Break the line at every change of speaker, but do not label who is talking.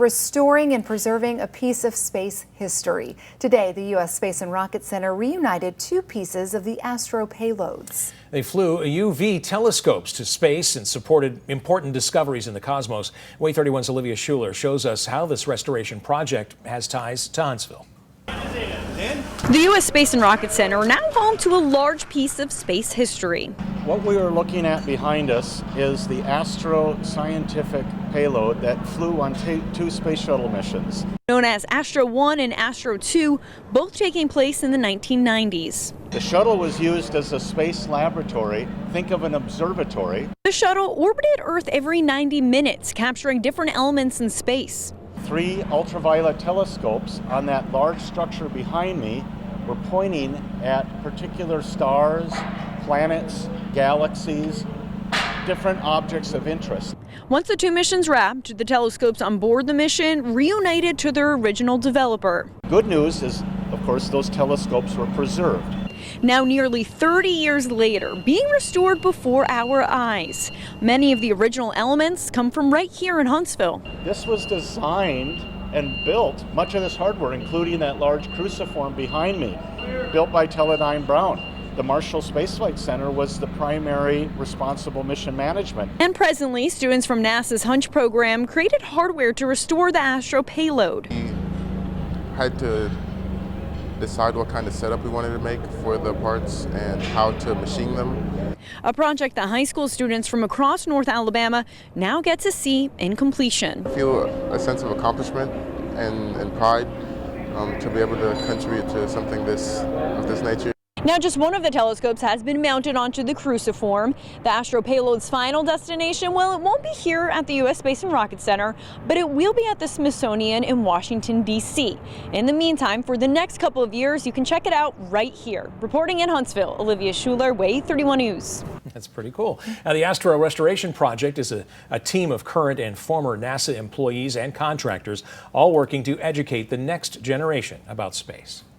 Restoring and preserving a piece of space history. Today, the U.S. Space and Rocket Center reunited two pieces of the Astro payloads.
They flew UV telescopes to space and supported important discoveries in the cosmos. WAAY 31's Olivia Schuler shows us how this restoration project has ties to Huntsville.
The U.S. Space and Rocket Center are now home to a large piece of space history.
What we are looking at behind us is the Astro scientific payload that flew on two space shuttle missions.
Known as Astro 1 and Astro 2, both taking place in the 1990s.
The shuttle was used as a space laboratory. Think of an observatory.
The shuttle orbited Earth every 90 minutes, capturing different elements in space.
3 ultraviolet telescopes on that large structure behind me were pointing at particular stars, planets, galaxies, different objects of interest.
Once the two missions wrapped, the telescopes on board the mission reunited to their original developer.
Good news is, of course, those telescopes were preserved.
Now nearly 30 years later, being restored before our eyes. Many of the original elements come from right here in Huntsville.
This was designed and built, much of this hardware, including that large cruciform behind me, built by Teledyne Brown. The Marshall Space Flight Center was the primary responsible mission management.
And presently, students from NASA's Hunch program created hardware to restore the Astro payload.
We had to decide what kind of setup we wanted to make for the parts and how to machine them.
A project that high school students from across North Alabama now get to see in completion.
I feel a sense of accomplishment and pride to be able to contribute to something of this nature.
Now just one of the telescopes has been mounted onto the cruciform. The Astro payload's final destination, well, it won't be here at the U.S. Space and Rocket Center, but it will be at the Smithsonian in Washington, D.C. In the meantime, for the next couple of years, you can check it out right here. Reporting in Huntsville, Olivia Schuler, WAAY 31 News.
That's pretty cool. Now, the Astro Restoration Project is a team of current and former NASA employees and contractors, all working to educate the next generation about space.